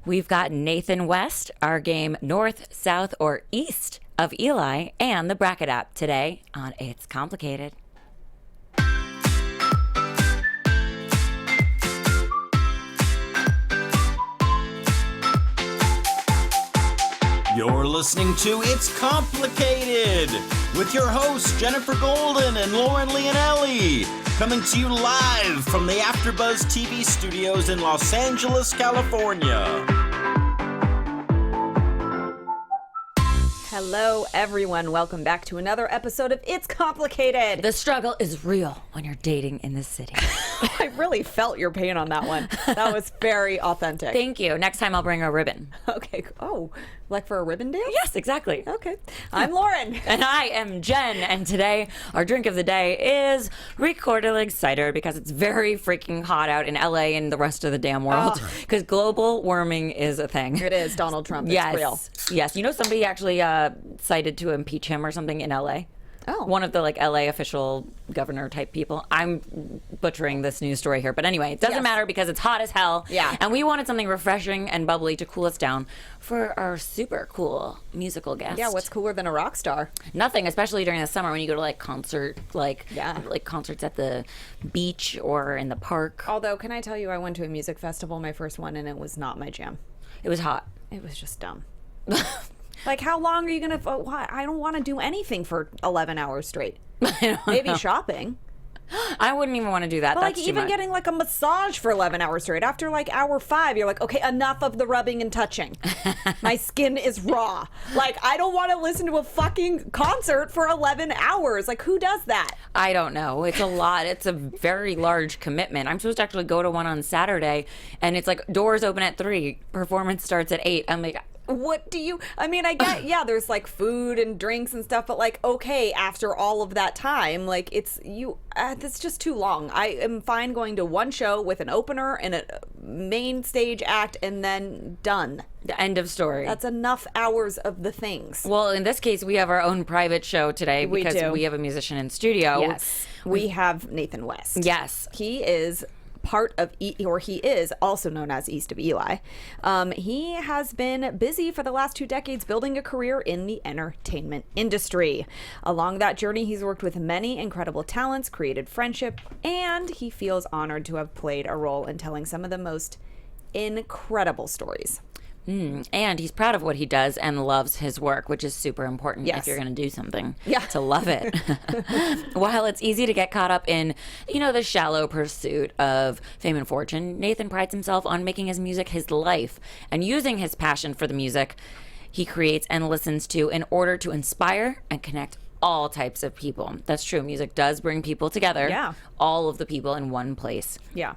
We've got Nathan West, our game North, South, or East of Eli, and the Bracket app today on It's Complicated. You're listening to It's Complicated with your hosts Jennifer Golden and Lauren Leonelli, coming to you live from the AfterBuzz TV studios in Los Angeles, California. Hello, everyone. Welcome back to another episode of It's Complicated. The struggle is real when you're dating in this city. I really felt your pain on that one. That was very authentic. Thank you. Next time I'll bring a ribbon. Okay. Oh, like for a ribbon dance? Yes, exactly. Okay. I'm Lauren. And I am Jen. And today, our drink of the day is Recorderlig cider because it's very freaking hot out in LA and the rest of the damn world. Because global warming is a thing. It is. Donald Trump. It's Yes. real. Yes. You know, somebody actually cited to impeach him or something in LA. Oh. One of the LA official governor type people. I'm butchering this news story here. But anyway, it doesn't matter because it's hot as hell. Yeah. And we wanted something refreshing and bubbly to cool us down for our super cool musical guest. Yeah, what's cooler than a rock star? Nothing, especially during the summer when you go to concerts at the beach or in the park. Although, can I tell you, I went to a music festival, my first one, and it was not my jam. It was hot. It was just dumb. Like, how long are you going to... I don't want to do anything for 11 hours straight. Maybe shopping. I wouldn't even want to do that. But That's too even much. getting a massage for 11 hours straight. After hour 5, you're like, okay, enough of the rubbing and touching. My skin is raw. I don't want to listen to a fucking concert for 11 hours. Who does that? I don't know. It's a lot. It's a very large commitment. I'm supposed to actually go to one on Saturday, and it's doors open at 3. Performance starts at 8. I'm like... What do you... I mean, I get, there's food and drinks and stuff, but okay, after all of that time, it's just too long. I am fine going to one show with an opener and a main stage act and then done. The end of story. That's enough hours of the things. Well, in this case, we have our own private show today because we have a musician in studio. Yes. We have Nathan West. Yes. He is... he is also known as East of Eli. He has been busy for the last 2 decades building a career in the entertainment industry. Along that journey, he's worked with many incredible talents, created friendship, and he feels honored to have played a role in telling some of the most incredible stories. And he's proud of what he does and loves his work, which is super important Yes. if you're going to do something. Yeah. To love it. While it's easy to get caught up in, the shallow pursuit of fame and fortune, Nathan prides himself on making his music his life and using his passion for the music he creates and listens to in order to inspire and connect all types of people. That's true. Music does bring people together. Yeah. All of the people in one place. Yeah.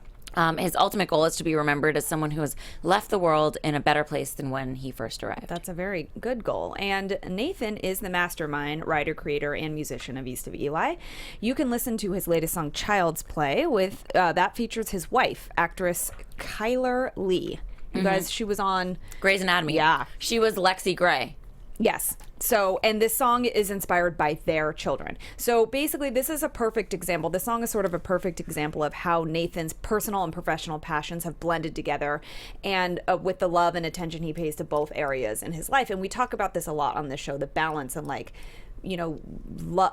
His ultimate goal is to be remembered as someone who has left the world in a better place than when he first arrived. That's a very good goal. And Nathan is the mastermind, writer, creator, and musician of East of Eli. You can listen to his latest song, Child's Play, with that features his wife, actress Kyler Lee. You guys, she was on Grey's Anatomy. Yeah. She was Lexi Gray. Yes. So, and this song is inspired by their children. So basically, this is a perfect example. This song is sort of a perfect example of how Nathan's personal and professional passions have blended together and with the love and attention he pays to both areas in his life. And we talk about this a lot on this show, the balance and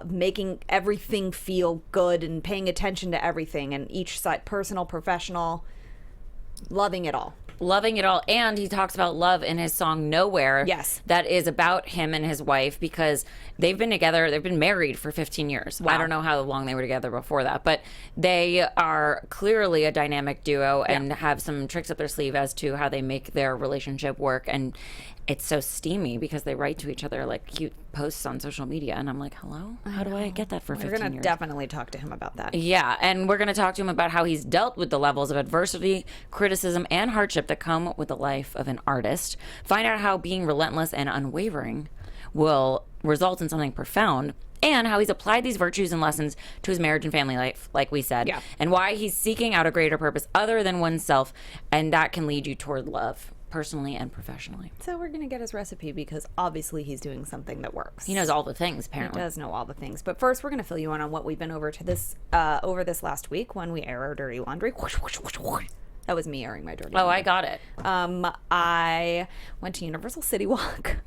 making everything feel good and paying attention to everything and each side, personal, professional, loving it all. Loving it all. And he talks about love in his song Nowhere. Yes. That is about him and his wife because they've been together. They've been married for 15 years. Wow. I don't know how long they were together before that, but they are clearly a dynamic duo and have some tricks up their sleeve as to how they make their relationship work. And it's so steamy because they write to each other cute posts on social media. And I'm like, hello? How do I get that for 15 years? We're going to definitely talk to him about that. Yeah, and we're going to talk to him about how he's dealt with the levels of adversity, criticism, and hardship that come with the life of an artist. Find out how being relentless and unwavering will result in something profound, and how he's applied these virtues and lessons to his marriage and family life, like we said, and why he's seeking out a greater purpose other than oneself, and that can lead you toward love. Personally and professionally. So we're going to get his recipe because obviously he's doing something that works. He knows all the things, apparently. He does know all the things. But first, we're going to fill you in on what we've been over this last week when we air our dirty laundry. That was me airing my dirty Oh, laundry. I got it. I went to Universal City Walk.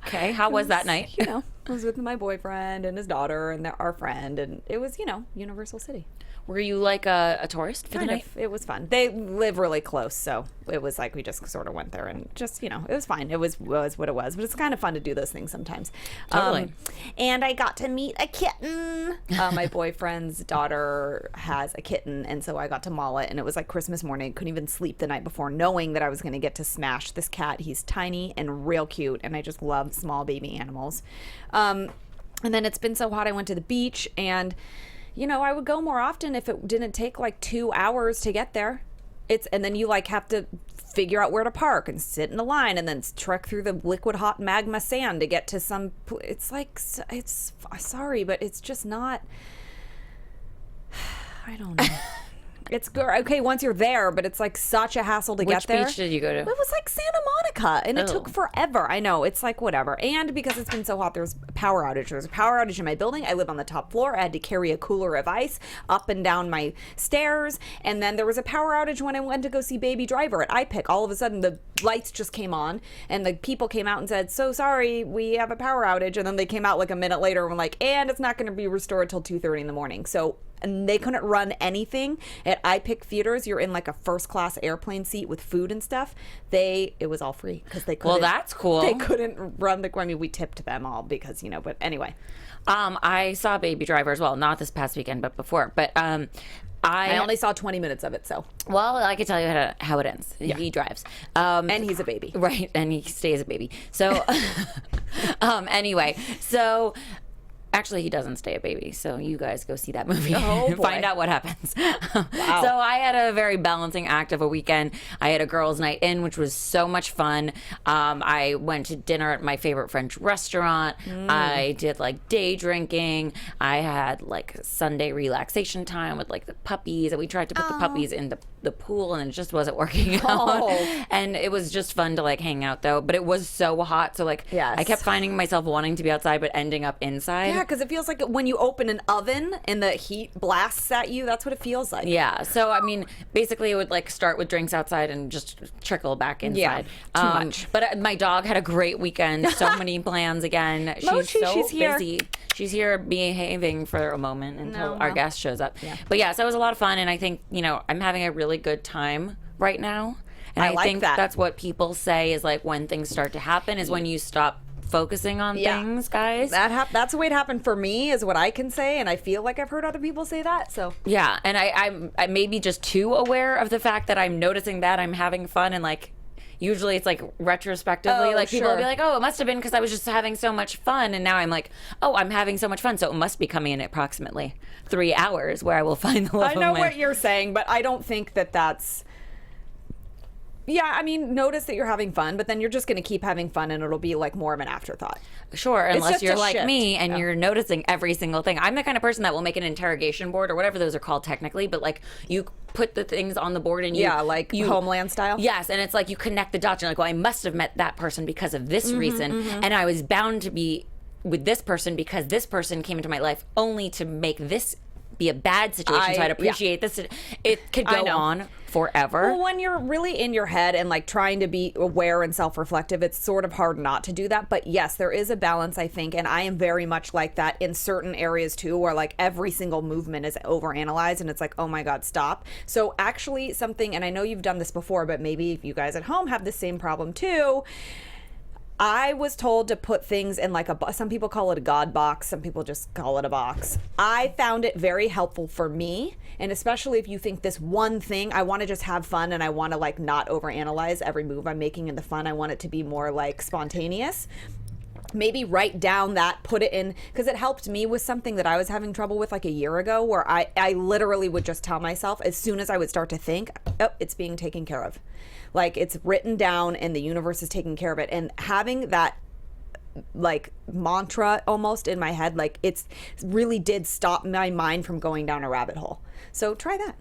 Okay, how was that night? You know, I was with my boyfriend and his daughter and our friend, and it was, Universal City. Were you like a tourist for the Kind night? of. It was fun. They live really close, so it was like we just sort of went there and just, it was fine. It was what it was, but it's kind of fun to do those things sometimes. Totally. And I got to meet a kitten. My boyfriend's daughter has a kitten, and so I got to maul it, and it was like Christmas morning. Couldn't even sleep the night before, knowing that I was going to get to smash this cat. He's tiny and real cute, and I just love small baby animals. And then it's been so hot, I went to the beach, and I would go more often if it didn't take like 2 hours to get there. And then you like have to figure out where to park and sit in a line and then trek through the liquid hot magma sand to get to it's like, it's sorry, but it's just not, I don't know. It's good. Okay, once you're there, but it's like such a hassle to get there. Which beach did you go to? It was like Santa Monica, and it took forever. I know. It's like whatever. And because it's been so hot, there's a power outage. There was a power outage in my building. I live on the top floor. I had to carry a cooler of ice up and down my stairs. And then there was a power outage when I went to go see Baby Driver at iPic. All of a sudden, the lights just came on, and the people came out and said, "So sorry, we have a power outage." And then they came out like a minute later and were like, "And it's not going to be restored till 2:30 in the morning." So. And they couldn't run anything at iPic theaters. You're in like a first class airplane seat with food and stuff. It was all free because they couldn't. Well, that's cool. They couldn't run I mean, we tipped them all because but anyway. I saw Baby Driver as well, not this past weekend, but before. But I only saw 20 minutes of it, so. Well, I can tell you how it ends. Yeah. He drives. And he's a baby. Right, and he stays a baby. So, anyway, so... Actually, he doesn't stay a baby, so you guys go see that movie and find out what happens. Wow. So I had a very balancing act of a weekend. I had a girls' night in, which was so much fun. I went to dinner at my favorite French restaurant. I did like day drinking. I had like Sunday relaxation time with like the puppies, and we tried to put the puppies in the pool, and it just wasn't working out. And it was just fun to like hang out though, but it was so hot, so like I kept finding myself wanting to be outside but ending up inside. Yeah, because it feels like when you open an oven and the heat blasts at you, that's what it feels like. Yeah, so I mean, basically it would like start with drinks outside and just trickle back inside. Too much. But my dog had a great weekend. So many plans again. She's here. Busy. She's here behaving for a moment until our guest shows up. Yeah. But yeah, so it was a lot of fun, and I think I'm having a really good time right now. And I think that's what people say is like when things start to happen is when you stop focusing on things, guys. That's the way it happened for me, is what I can say, and I feel like I've heard other people say that. So yeah, and I may be just too aware of the fact that I'm noticing that I'm having fun, and like usually it's like retrospectively, like people will be like, "Oh, it must have been because I was just having so much fun," and now I'm like, "Oh, I'm having so much fun, so it must be coming in approximately 3 hours where I will find the love." I know what you're saying, but I don't think that's. Yeah, I mean, notice that you're having fun, but then you're just going to keep having fun, and it'll be like more of an afterthought. Sure, unless you're like shift. me and you're noticing every single thing. I'm the kind of person that will make an interrogation board or whatever those are called technically, but like you put the things on the board and you Homeland style. Yes, and it's like you connect the dots. You're like, well, I must have met that person because of this reason, and I was bound to be with this person because this person came into my life only to make this be a bad situation, so I'd appreciate this. It could go on forever. Well, when you're really in your head and like trying to be aware and self-reflective, it's sort of hard not to do that. But yes, there is a balance, I think, and I am very much like that in certain areas too, where like every single movement is overanalyzed and it's like, oh my God, stop. So actually something, and I know you've done this before, but maybe you guys at home have the same problem too. I was told to put things in like some people call it a God box, some people just call it a box. I found it very helpful for me, and especially if you think this one thing, I want to just have fun and I want to like not overanalyze every move I'm making in the fun. I want it to be more like spontaneous. Maybe write down that, put it in, because it helped me with something that I was having trouble with like a year ago, where I literally would just tell myself as soon as I would start to think, oh, it's being taken care of. Like it's written down and the universe is taking care of it. And having that like mantra almost in my head, like it's really did stop my mind from going down a rabbit hole. So try that.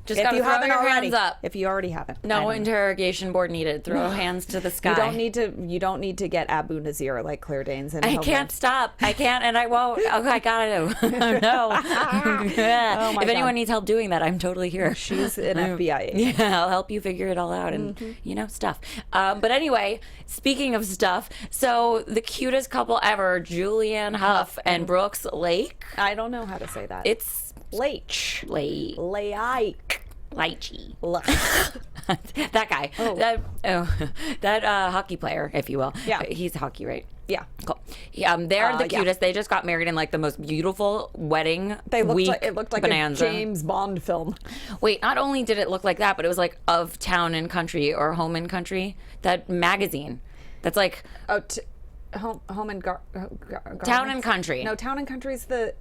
Just if gotta you throw haven't your already. hands up. If you already haven't. No interrogation board needed. Throw hands to the sky. You don't need to get Abu Nazir like Claire Danes. And I can't stop. I can't, and I won't. Okay, I gotta do. No. Oh my if anyone God. needs help doing that, I'm totally here. She's an FBI agent. Yeah, I'll help you figure it all out and, stuff. But anyway, speaking of stuff, so the cutest couple ever, Julianne Hough and Brooks Lake. I don't know how to say that. It's Lake. Lake. Lychee. That guy. Oh. That hockey player, if you will. Yeah. He's hockey, right? Yeah. Cool. They're the yeah. cutest. They just got married in like the most beautiful wedding week. It looked like bonanza. a James Bond film. Wait, not only did it look like that, but it was like Of Town and Country or Home and Country, that magazine. That's like Home and Town and Country. No, Town and Country's the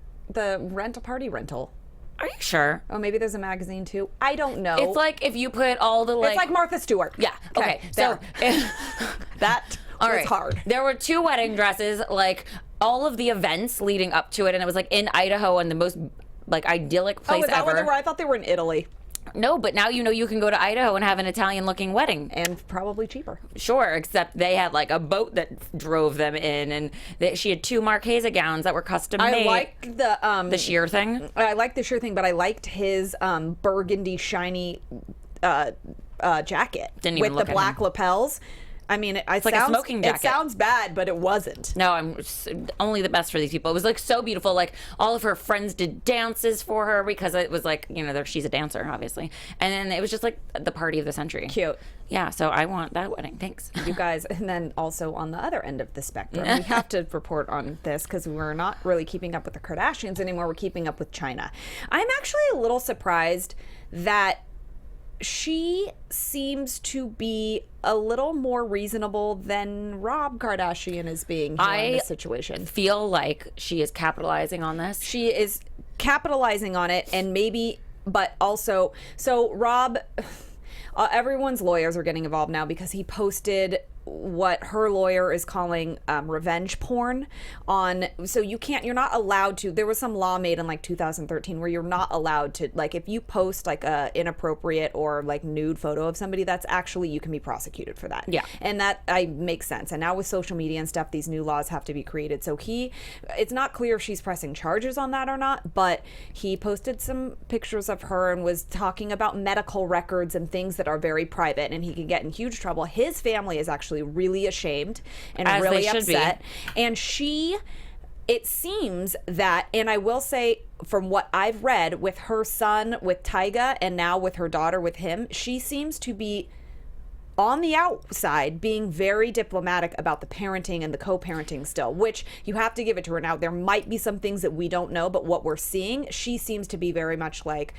party rental. Are you sure? Oh, maybe there's a magazine too. I don't know. It's like if you put all the it's like Martha Stewart. Yeah. Okay. So that all was right. hard. There were 2 wedding dresses, like all of the events leading up to it, and it was like in Idaho and the most like idyllic place Oh, is that ever. where they were? I thought they were in Italy. No, but now you can go to Idaho and have an Italian-looking wedding. And probably cheaper. Sure, except they had like a boat that drove them in, and she had 2 Marchesa gowns that were custom made. I like the sheer thing. I like the sheer thing, but I liked his burgundy shiny jacket Didn't even with look the at black him. lapels. I mean, it like a smoking jacket. It sounds bad, but it wasn't. No, I'm only the best for these people. It was like so beautiful. Like all of her friends did dances for her because it was like, she's a dancer, obviously. And then it was just like the party of the century. Cute. Yeah, so I want that wedding. Thanks. You guys, and then also on the other end of the spectrum, we have to report on this because we're not really keeping up with the Kardashians anymore. We're keeping up with China. I'm actually a little surprised that she seems to be a little more reasonable than Rob Kardashian is being here in this situation. Feel like she is capitalizing on this. She is capitalizing on it, and maybe, but also, so Rob, everyone's lawyers are getting involved now because he posted what her lawyer is calling revenge porn on. So you're not allowed to. There was some law made in like 2013 where you're not allowed to, like, if you post like a inappropriate or like nude photo of somebody, that's actually, you can be prosecuted for that. Yeah. And that makes sense. And now with social media and stuff, these new laws have to be created. So it's not clear if she's pressing charges on that or not, but he posted some pictures of her and was talking about medical records and things that are very private, and he can get in huge trouble. His family is actually really ashamed and As really they should be. upset. And it seems that, and I will say from what I've read with her son, with Tyga, and now with her daughter, with him, she seems to be on the outside being very diplomatic about the parenting and the co-parenting still, which you have to give it to her. Now, there might be some things that we don't know, but what we're seeing, she seems to be very much like,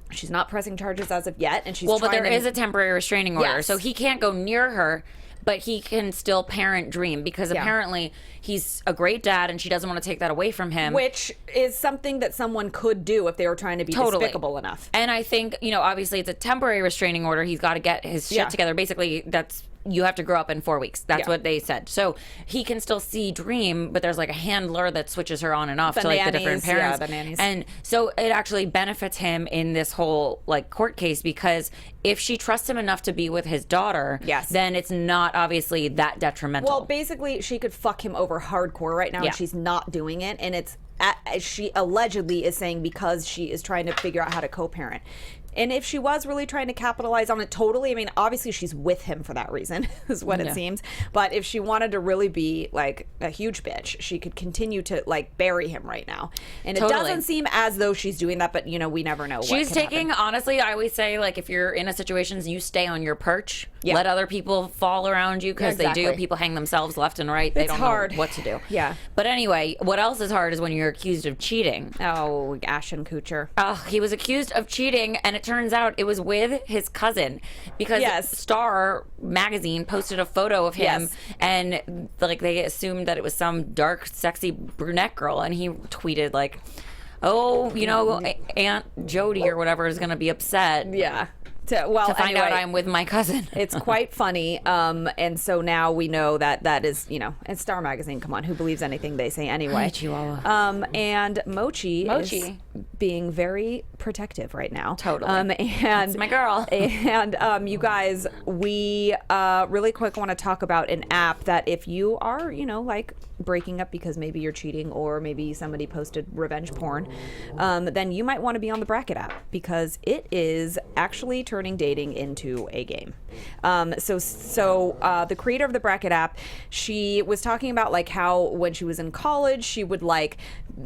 she's not pressing charges as of yet, and she's but there is a temporary restraining order, Yes. so he can't go near her, but he can still parent Dream because apparently he's a great dad, and she doesn't want to take that away from him. Which is something that someone could do if they were trying to be despicable enough. And I think, obviously it's a temporary restraining order. He's got to get his shit together. Basically, you have to grow up in 4 weeks. That's what they said. So he can still see Dream, but there's like a handler that switches her on and off to like the different parents. Yeah, the nannies. And so it actually benefits him in this whole like court case because if she trusts him enough to be with his daughter, then it's not obviously that detrimental. Well, basically, she could fuck him over hardcore right now, and she's not doing it. And she allegedly is saying because she is trying to figure out how to co-parent. And if she was really trying to capitalize on it totally, I mean, obviously she's with him for that reason, is what it seems. But if she wanted to really be like a huge bitch, she could continue to like bury him right now. And it doesn't seem as though she's doing that, but we never know. She's taking, honestly, I always say, like, if you're in a situation, you stay on your perch. Yeah. Let other people fall around you because they do. People hang themselves left and right. They don't know what to do. Yeah. But anyway, what else is hard is when you're accused of cheating. Oh, Ashton Kutcher. Oh, he was accused of cheating, and it turns out it was with his cousin because Star magazine posted a photo of him, and like they assumed that it was some dark, sexy brunette girl, and he tweeted like, "Oh, Aunt Jody or whatever is going to be upset." Yeah. To find out I'm with my cousin. It's quite funny. And so now we know that is, it's Star Magazine. Come on, who believes anything they say anyway? Chihuahua. And Mochi is being very protective right now. Totally. And That's my girl. And you guys, we really quick want to talk about an app that if you are, like breaking up because maybe you're cheating or maybe somebody posted revenge porn, then you might want to be on the Bracket app because it is actually turning dating into a game. So the creator of the Bracket app, she was talking about like how when she was in college, she would like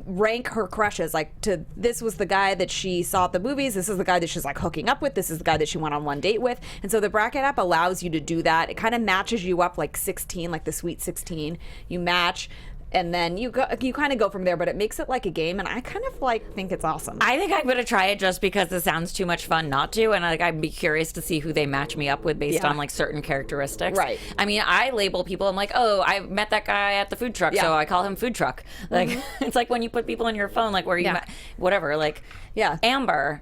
rank her crushes, like this was the guy that she saw at the movies, this is the guy that she's like hooking up with, this is the guy that she went on one date with. And so the Bracket app allows you to do that. It kind of matches you up like 16, like the Sweet 16. You match, and then you kind of go from there, but it makes it like a game, and I kind of like think it's awesome. I think I'm going to try it just because it sounds too much fun not to, and I'd be curious to see who they match me up with based on like certain characteristics. Right. I mean, I label people. I'm like, oh, I met that guy at the food truck, so I call him food truck. Like it's like when you put people in your phone, like where you met, whatever, like Amber.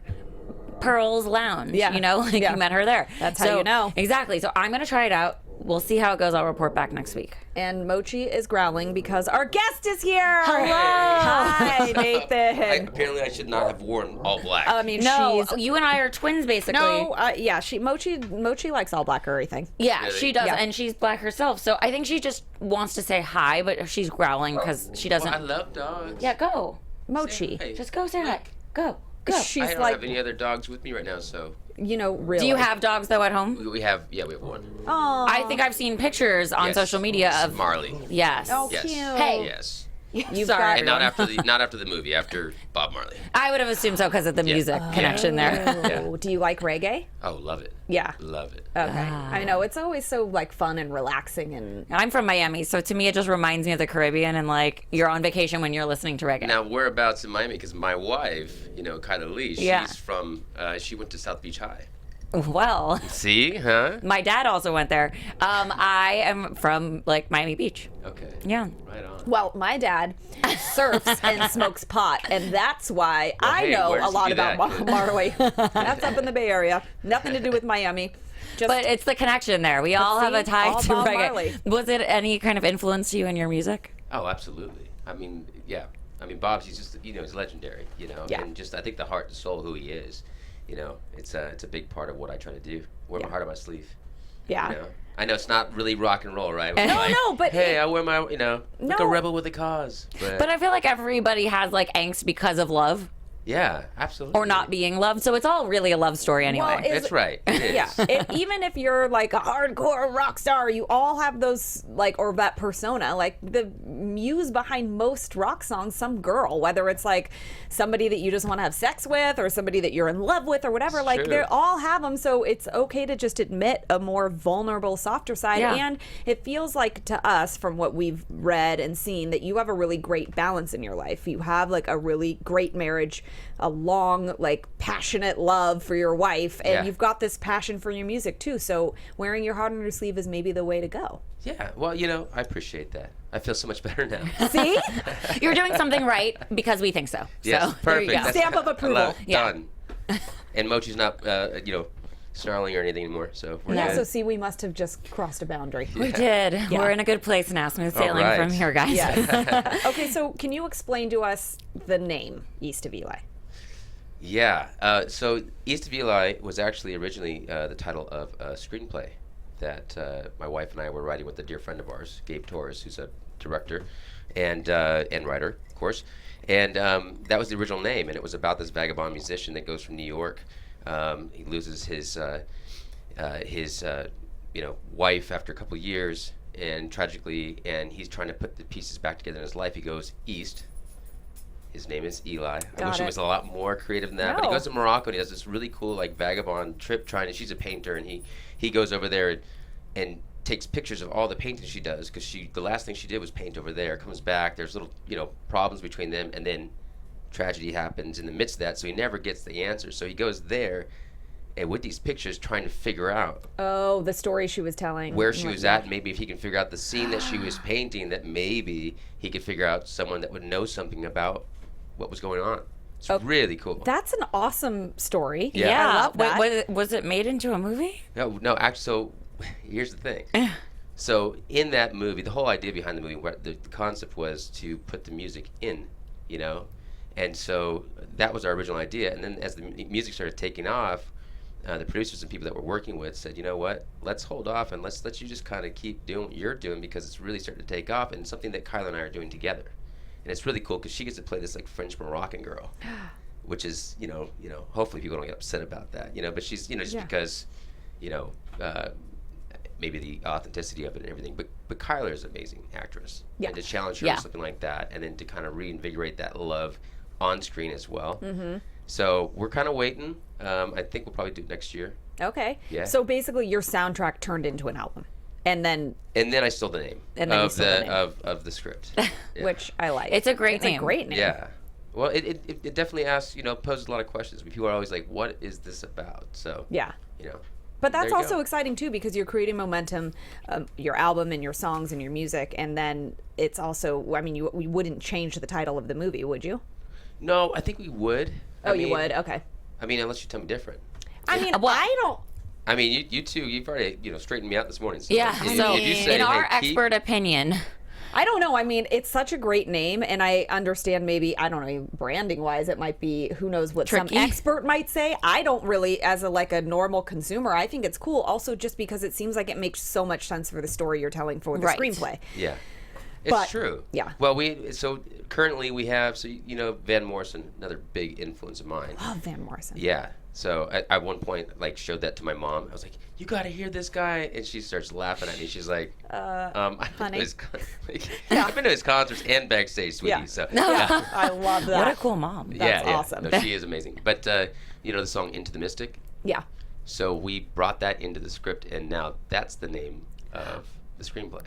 Pearl's Lounge, you met her there. That's how you know. Exactly. So I'm going to try it out. We'll see how it goes. I'll report back next week. And Mochi is growling because our guest is here. Hello. Hi, Nathan. Apparently, I should not have worn all black. I mean, No, you and I are twins, basically. No, Mochi likes all black or everything. Yeah, Really? she does, Yeah. and she's black herself. So I think she just wants to say hi, but she's growling because she doesn't. Well, I love dogs. Yeah, go. Mochi. Hey, Just go say hi. Go. Go. She's I don't like, have any other dogs with me right now, so really. Do you have dogs though at home? we have one. Oh, I think I've seen pictures on Yes. social media It's of Marley. Yes. Oh, Yes. cute. Hey. Yes. You've Sorry. got And not after the movie, after Bob Marley. I would have assumed so because of the music connection there. Oh, do you like reggae? Oh, love it. Yeah. Love it. Okay. I know it's always so like fun and relaxing and I'm from Miami, so to me it just reminds me of the Caribbean and like you're on vacation when you're listening to reggae. Now, whereabouts in Miami? Because my wife, Kyla Lee, Yeah. she's from, she went to South Beach High. Well, See? Huh? my dad also went there. I am from like Miami Beach. Okay. Yeah. Right on. well, my dad surfs and smokes pot, and that's why I hey, know where a does he lot do about that? Marley. That's up in the Bay Area. Nothing to do with Miami. Just But it's the connection there. We all have a see, tie all to Bob reggae. Marley. Was it any kind of influence to you in your music? Oh, absolutely. I mean, yeah. I mean, Bob's, he's just, he's legendary, Yeah. And just, I think the heart and soul of who he is, it's a big part of what I try to do. Wear my heart on my sleeve. yeah. I know it's not really rock and roll, right? No, no, but hey, it- I wear my, like a No. rebel with a cause. But I feel like everybody has like angst because of love yeah, absolutely. or not being loved. So it's all really a love story anyway. Well, That's right. It is. Yeah, even if you're like a hardcore rock star, you all have those like, or that persona. Like the muse behind most rock songs, some girl, whether it's like somebody that you just want to have sex with, or somebody that you're in love with, or whatever. It's Like true. they all have them, so it's okay to just admit a more vulnerable, softer side. Yeah. And it feels like to us, from what we've read and seen, that you have a really great balance in your life. You have like a really great marriage, a long, like passionate love for your wife, and Yeah. you've got this passion for your music too. So wearing your heart on your sleeve is maybe the way to go. Yeah, well, I appreciate that. I feel so much better now. See? You're doing something right because we think so. Yes, So there you perfect. go. That's- Stamp of I approval. love it. Yeah. Done. And Mochi's not, snarling or anything anymore, so we're Yeah, good. so see, we must have just crossed a boundary. We did. We're in a good place now. Smooth sailing right. from here, guys. Yes. Okay, so can you explain to us the name East of Eli? Yeah. So East of Eli was actually originally the title of a screenplay that my wife and I were writing with a dear friend of ours, Gabe Torres, who's a director and writer, of course. And that was the original name, and it was about this vagabond musician that goes from New York. He loses his wife after a couple of years, and tragically, and he's trying to put the pieces back together in his life. He goes east. His name is Eli. I wish it was a lot more creative than that. But he No. goes to Morocco and he does this really cool like vagabond trip she's a painter, and he goes over there and takes pictures of all the paintings she does, because the last thing she did was paint over there. Comes back, there's little problems between them, and then tragedy happens in the midst of that, so he never gets the answer. So he goes there and with these pictures trying to figure out Oh, the story she was telling. where she was at, maybe if he can figure out the scene that she was painting, that maybe he could figure out someone that would know something about what was going on. It's really cool. That's an awesome story. Yeah. I love that. Was it made into a movie? No, actually, so here's the thing. So in that movie, the whole idea behind the movie, the concept was to put the music in, And so that was our original idea. And then as the music started taking off, the producers and people that we're working with said, you know what, let's hold off and let's let you just kind of keep doing what you're doing, because it's really starting to take off, and something that Kyla and I are doing together. And it's really cool because she gets to play this like French Moroccan girl, which is, hopefully people don't get upset about that, but she's, just because, maybe the authenticity of it and everything. But Kyla is an amazing actress. Yeah. And to challenge her to something like that, and then to kind of reinvigorate that love on screen as well. Mm-hmm. So we're kind of waiting. I think we'll probably do it next year. Okay. Yeah. So basically, your soundtrack turned into an album, and then I stole the name of the script, Yeah. which I like. It's a great name. A great name. Yeah. Well, it definitely asks, poses a lot of questions. People are always like, "What is this about?" So Yeah. you know. But that's There you also go. exciting too, because you're creating momentum, your album and your songs and your music, and then it's also, I mean, you wouldn't change the title of the movie, would you? No, I think we would. You would? Okay. I mean, unless you tell me different. I mean, Well, I don't. I mean, you two, you've already, straightened me out this morning. So Yeah. So if you say, in our hey, keep- expert opinion, I don't know. I mean, it's such a great name, and I understand maybe, I don't know, branding-wise, it might be, who knows what Tricky. some expert might say. I don't really, as a normal consumer, I think it's cool. Also, just because it seems like it makes so much sense for the story you're telling for the Right. screenplay. Yeah. It's But- true. yeah. Well, currently we have, Van Morrison, another big influence of mine. Love Van Morrison. Yeah. So at one point, showed that to my mom. I was like, "You got to hear this guy," and she starts laughing at me. She's like, I've been honey. to his, I've been to his concerts and backstage, sweetie." Yeah. So Yeah, I love that. what a cool mom. That's awesome. No, she is amazing. But the song "Into the Mystic." Yeah. So we brought that into the script, and now that's the name of the screenplay.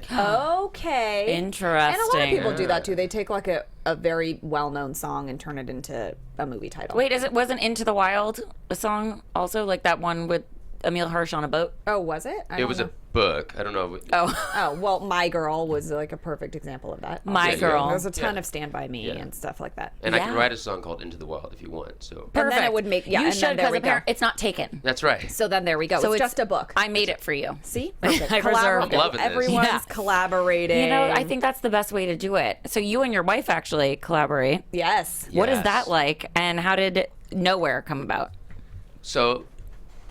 Okay. Interesting. And a lot of people do that too. They take a very well-known song and turn it into a movie title. Wait, wasn't Into the Wild a song also, like that one with Emil Hirsch on a boat? Oh, was it? It was a book. I don't know. Oh, Oh, well, My Girl was like a perfect example of that. My Yeah, Girl. There's a ton Yeah. of Stand By Me Yeah. and stuff like that. And I can Yeah. write a song called "Into the Wild" if you want. So And then it Perfect. would make, you and should, then there we because go. it's not taken. that's right. So then there we go. So it's just a book. I made it for you. See? Perfect. I reserved it. I'm loving this. Everyone's Yeah. collaborating. You know, I think that's the best way to do it. So you and your wife actually collaborate. Yes. What is Yes. that like? And how did Nowhere come about? So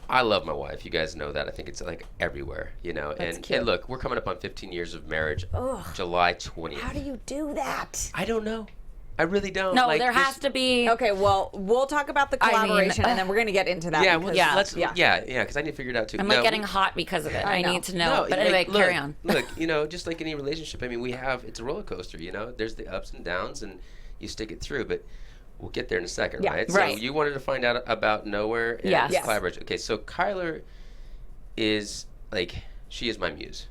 I love my wife. You guys know that. I think it's everywhere, That's And cute. look, we're coming up on 15 years of marriage. July 20th. How do you do that? I don't know. I really don't. No, Like, there this- has to be. Okay, well, we'll talk about the I mean, collaboration, and then we're going to get into that. Yeah, because- yeah. let's. yeah. Yeah, because I need to figure it out too. I'm No, like getting hot because of it. I know. need to know. But like, anyway, look, carry on. Look, just like any relationship, I mean, it's a roller coaster, There's the ups and downs, and you stick it through, but we'll get there in a second, Yeah, right? right. So you wanted to find out about Nowhere and Yes. Yes. collaboration. Okay, so Kyler is, she is my muse,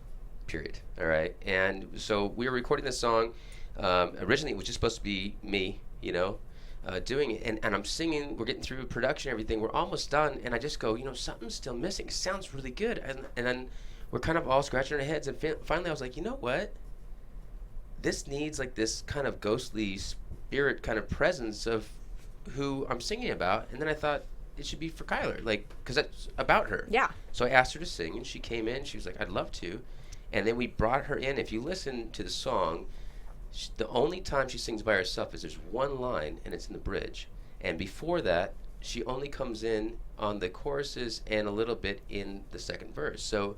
period, all right? And so we were recording this song. Originally, it was just supposed to be me, doing it, and I'm singing. We're getting through production, everything. We're almost done, and I just go, something's still missing. It sounds really good, and then we're kind of all scratching our heads. And finally, I was like, you know what? This needs this kind of ghostly spirit kind of presence of who I'm singing about. And then I thought it should be for Kyler, because that's about her. Yeah. So I asked her to sing, and she came in. She was like, I'd love to. And then we brought her in. If you listen to the song, the only time she sings by herself is there's one line, and it's in the bridge. And before that, she only comes in on the choruses and a little bit in the second verse. So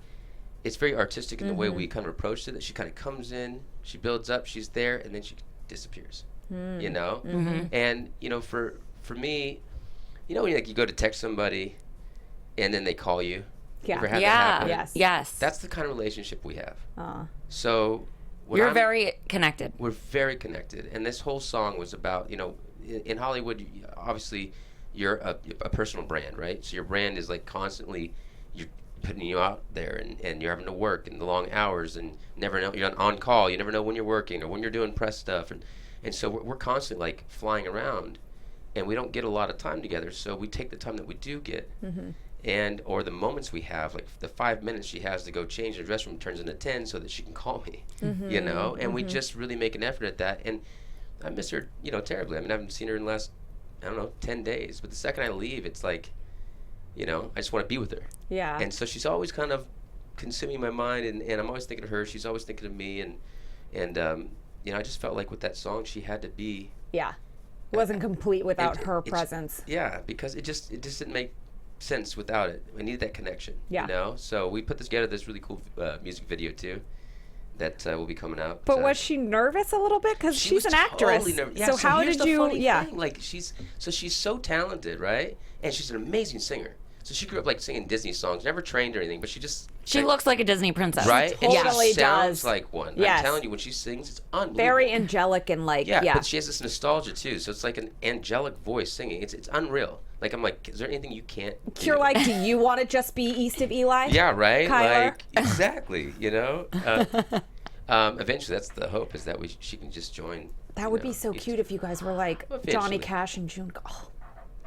it's very artistic in the way we kind of approached it, that she kind of comes in, she builds up, she's there, and then she disappears. And, for me, when you go to text somebody and then they call you? You Yeah. ever had that Yeah. happen? Yes. Yes. That's the kind of relationship we have. Aw. So when You're I'm- very connected. we're very connected, and this whole song was about, in Hollywood, obviously you're a personal brand, right? So your brand is constantly, you're putting you out there, and you're having to work in the long hours, and never know, you're on call, you never know when you're working or when you're doing press stuff, and so we're constantly flying around, and we don't get a lot of time together. So we take the time that we do get, or the moments we have, the 5 minutes she has to go change in the dressing room turns into 10 so that she can call me, and we just really make an effort at that. And I miss her, terribly. I mean, I haven't seen her in the last, 10 days. But the second I leave, it's I just want to be with her. Yeah. And so she's always kind of consuming my mind, and I'm always thinking of her. She's always thinking of me, and I just felt like with that song, she had to be Yeah. wasn't complete without her it's- presence. Yeah, because it just didn't make sense without it. We needed that connection. Yeah. You know, so we put together this really cool music video too, that will be coming out. But was she nervous a little bit? Because She she's was an actress. totally nervous. Yeah, so how here's did the you? funny Yeah. thing, like she's so talented, right? And she's an amazing singer. So she grew up like singing Disney songs, never trained or anything, but she just She looks like a Disney princess. right. She totally and she sounds does. like one. Yes. I'm telling you, when she sings, it's unbelievable. Very angelic and like Yeah, but she has this nostalgia too. So it's like an angelic voice singing. It's unreal. Like I'm like, is there anything you can't do? You're like, do you want to just be East of Eli? Yeah, right. Kyler? Like exactly. You know. Eventually, that's the hope, is that she can just join. That would be so cute if you guys were like Eventually. Johnny Cash and June. Oh.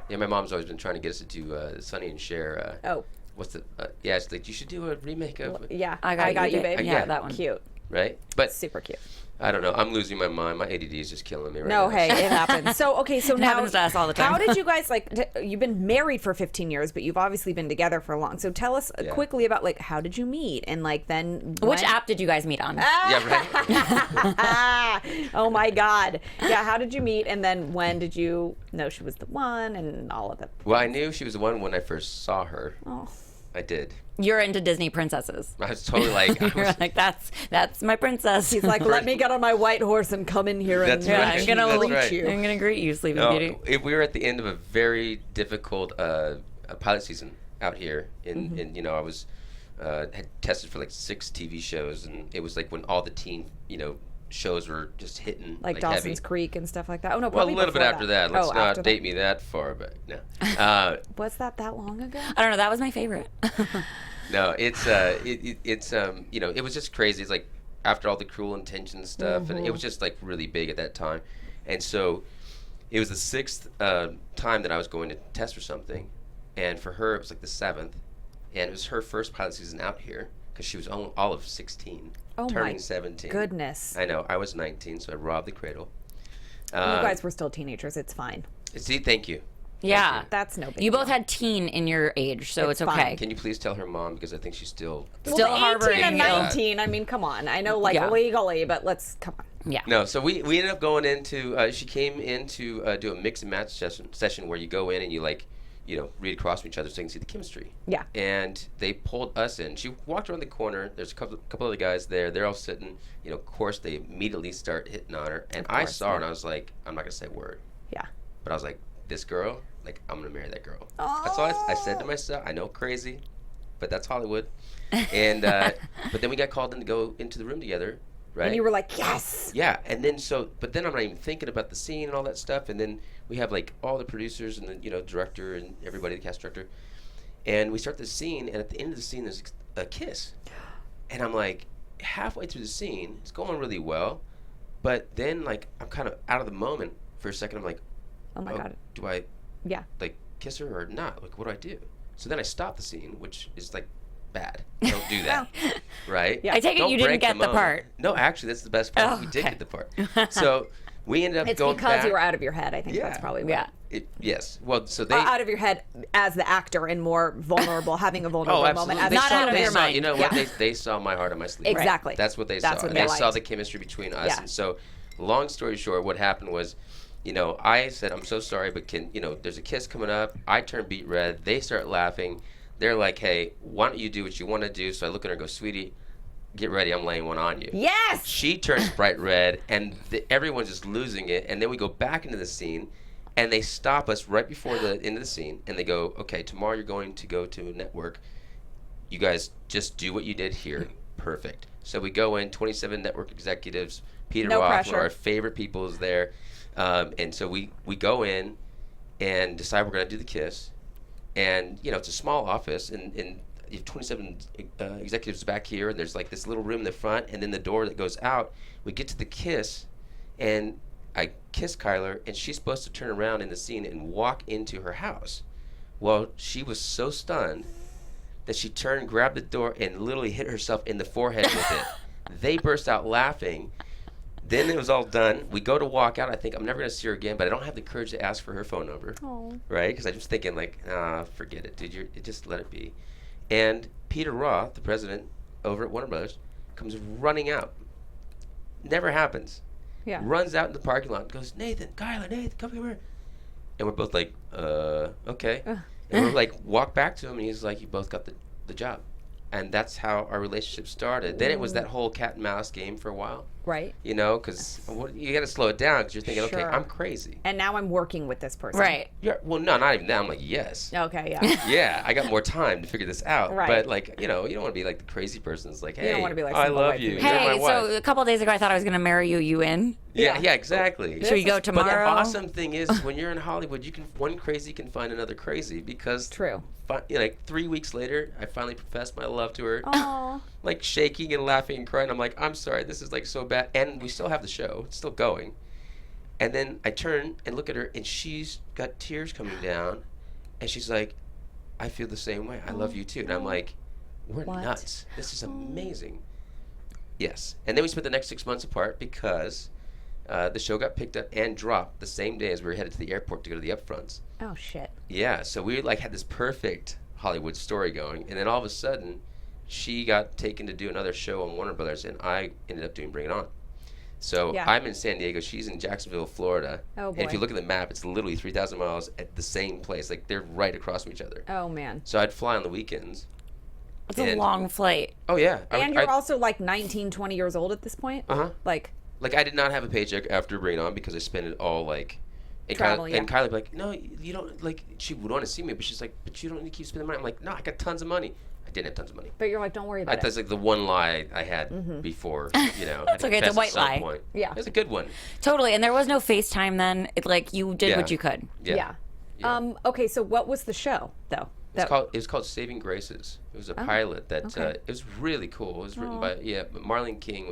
Yeah, my mom's always been trying to get us to do Sonny and Cher. Oh. What's the? Yeah, it's like you should do a remake of. Yeah, I got you, babe. Yeah, that one. Cute, Right, but super cute. I don't know. I'm losing my mind. My ADD is just killing me right No, now. hey, it happens. So, okay, so It now happens to us all the time. How did you guys you've been married for 15 years, but you've obviously been together for long. So tell us quickly about like how did you meet and like then Which app did you guys meet on? Yeah, right. Oh my God. Yeah, how did you meet and then when did you know she was the one and all of it? Well, I knew she was the one when I first saw her. Oh. I did. You're into Disney princesses. I was totally like, You're like, that's my princess. He's like, let me get on my white horse and come in here and That's yeah, right. I'm gonna That's greet right. you. I'm gonna greet you, Sleeping no, Beauty. we were at the end of a very difficult pilot season out here. In you know, I was had tested for like 6 TV shows, and it was like when all the teen shows were just hitting like heavy. Dawson's Creek and stuff like that. Oh no, Well, a probably little bit before after that. Let's Oh, not after date that. me that far, but no. Was that long ago? I don't know. That was my favorite. No, it's it was just crazy. It's like after all the Cruel Intentions stuff, and it was just like really big at that time, and so it was the 6th time that I was going to test for something, and for her it was like the 7th, and it was her first pilot season out here because she was all of 16, turning 17. Goodness. I know. I was 19, so I robbed the cradle. You guys were still teenagers. It's fine. See, thank you. Yeah. That's no big You both deal. had teen in your age, so It's it's okay. fine. Can you please tell her mom, because I think she's still. Still harboring 18 and you. 19. I mean, come on. I know, like, Yeah. legally, but let's come on. Yeah. No, so we ended up going into. She came in to do a mix and match session where you go in and you read across from each other so you can see the chemistry. Yeah. And they pulled us in. She walked around the corner. There's a couple other guys there. They're all sitting. Of course, they immediately start hitting on her. And I saw her and I was like, I'm not gonna say a word. Yeah. But I was like, this girl, like, I'm gonna marry that girl. That's all I said to myself. I know, crazy, but that's Hollywood. And but then we got called in to go into the room together, right? And you were like, yes. Yeah, and then but then I'm not even thinking about the scene and all that stuff, and then we have like all the producers and the director and everybody, the cast director, and we start the scene, and at the end of the scene there's a kiss, and I'm like, halfway through the scene, it's going really well, but then like I'm kind of out of the moment for a second. I'm like, Oh my God. do I Yeah. like kiss her or not? Like, what do I do? So then I stop the scene, which is like bad. Don't do that, right? Yeah. I take it Don't you didn't break get the moment. part. No, actually, that's the best part. Oh, We did okay. get the part. So we ended up It's going because back. you were out of your head. I think Yeah. that's probably what. Yeah. Yes. Well, so they. Out of your head as the actor and more vulnerable, having a vulnerable moment. absolutely. As Not out of they your saw, mind. You know what? Yeah. They saw my heart on my sleeve. Exactly. That's what they That's saw. what And they they saw liked. the chemistry between us. Yeah. And so, long story short, what happened was, I said, I'm so sorry, but there's a kiss coming up. I turn beet red. They start laughing. They're like, hey, why don't you do what you want to do? So I look at her and go, sweetie, get ready. I'm laying one on you. Yes. She turns bright red, and everyone's just losing it. And then we go back into the scene, and they stop us right before the end of the scene, and they go, okay, tomorrow you're going to go to a network. You guys just do what you did here. Perfect. So we go in, 27 network executives. Peter No Roth, pressure. one of our favorite people, is there. And so we go in and decide we're going to do the kiss. And, it's a small office, and you have 27 executives back here, and there's like this little room in the front, and then the door that goes out. We get to the kiss, and I kiss Kyler, and she's supposed to turn around in the scene and walk into her house. Well, she was so stunned that she turned, grabbed the door, and literally hit herself in the forehead with it. They burst out laughing. Then it was all done. We go to walk out. I think I'm never going to see her again, but I don't have the courage to ask for her phone number. Oh. Right? Because I'm just thinking, like, forget it, dude. Just let it be. And Peter Roth, the president over at Warner Brothers, comes running out. Never happens. Yeah. runs out in the parking lot and goes, Nathan, come here. And we're both like, okay. And we're like, walk back to him, and he's like, you both got the job. And that's how our relationship started. Then it was that whole cat and mouse game for a while. Right. You know, because you got to slow it down because you're thinking, okay, Sure. I'm crazy. And now I'm working with this person. Right. Well, no, not even that. I'm like, yes. Okay, yeah. Yeah, I got more time to figure this out. Right. But, like, you know, you don't want to be like the crazy person that's like, hey, don't wanna be like I single love white you. people. You're my Hey, wife. so a couple days ago, I thought I was going to marry you. You in? Yeah, exactly. Should we go But the tomorrow? awesome thing is when you're in Hollywood, one crazy can find another crazy because True. Like 3 weeks later, I finally professed my love to her. Aw. Like shaking and laughing and crying. I'm like, I'm sorry, this is like so bad. And we still have the show. It's still going. And then I turn and look at her, and she's got tears coming down. And she's like, I feel the same way. I love you too. And I'm like, we're What? nuts. This is amazing. Yes. And then we spent the next 6 months apart because the show got picked up and dropped the same day as we were headed to the airport to go to the upfronts. Oh, shit. Yeah, so we like had this perfect Hollywood story going, and then all of a sudden, she got taken to do another show on Warner Brothers, and I ended up doing Bring It On. So Yeah. I'm in San Diego, she's in Jacksonville, Florida. Oh, And if boy. you look at the map, it's literally 3,000 miles at the same place. Like they're right across from each other. Oh, man. So I'd fly on the weekends. It's a And- long flight. Oh yeah, And you're also like 19, 20 years old at this point? Uh-huh. Like, Like I did not have a paycheck after Bring It On because I spent it all like. And Traveling, and yeah. Kylie would be like, no, you don't like. She would want to see me, but she's like, but you don't need to keep spending money. I'm like, no, I got tons of money. I didn't have tons of money. but you're like, don't worry about That's it. like the one lie I had before, you know. That's okay, it's a white lie. Yeah. It's a good one. Totally. And there was no FaceTime then. It, like, you did Yeah. what you could. Yeah. Yeah. Okay, so what was the show, though? It was called Saving Graces. It was a pilot that okay. it was really cool. It was written by but Marlene King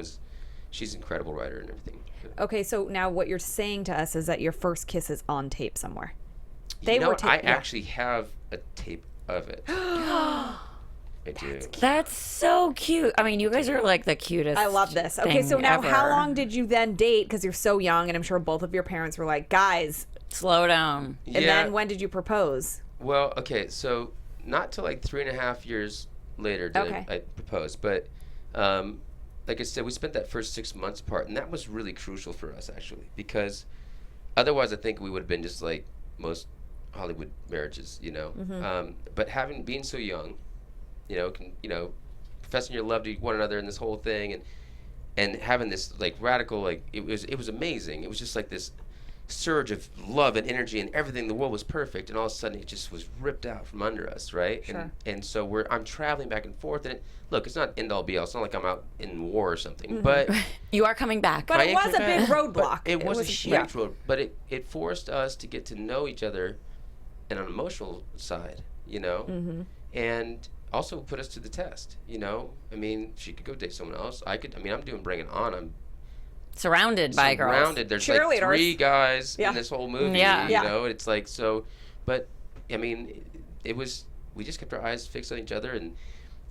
she's an incredible writer and everything. Okay, so now what you're saying to us is that your first kiss is on tape somewhere. They you know, were I yeah. actually have a tape of it. I do. That's so cute. I mean, you guys are like the cutest. I love this. Okay, so thing now how ever. long did you then date? Because you're so young, and I'm sure both of your parents were like, guys. Slow down. And then when did you propose? Well, okay, so not till like 3.5 years later did Okay. I propose, but like I said, we spent that first 6 months apart, and that was really crucial for us actually, because otherwise I think we would have been just like most Hollywood marriages, you know. But being so young, professing your love to one another and this whole thing, and having this like radical, like it was amazing. It was just like this surge of love and energy, and everything. The world was perfect, and all of a sudden it just was ripped out from under us, right? Sure. And so I'm traveling back and forth, and look, it's not end all be all. It's not like I'm out in war or something, but You are coming back. But it I was a am big back. roadblock. But it was a yeah. huge road, but it forced us to get to know each other on an emotional side, you know, and also put us to the test, you know. I mean, she could go date someone else. I'm doing Bring It On. I'm Surrounded by girls. surrounded. There's like Cheerleaders. 3 guys Yeah. in this whole movie, Yeah. you Yeah. know. It's like so, but I mean, we just kept our eyes fixed on each other, and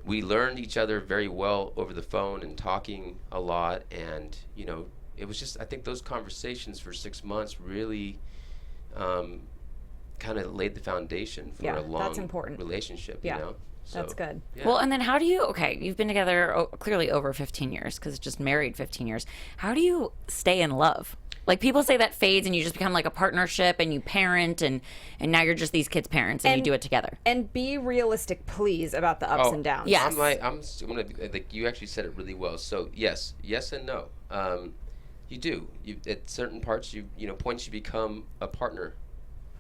we learned each other very well over the phone and talking a lot, and you know, it was just, I think those conversations for 6 months really kind of laid the foundation for Yeah, a long that's important. relationship, Yeah, you know. So, that's good. yeah. Well, and then how do you, you've been together clearly over 15 years because just married 15 years. How do you stay in love? Like people say that fades and you just become like a partnership and you parent and now you're just these kids' parents and you do it together. And be realistic, please, about the ups and downs. Yeah. I'm gonna like you actually said it really well. So yes and no. You do. At certain parts, points you become a partner.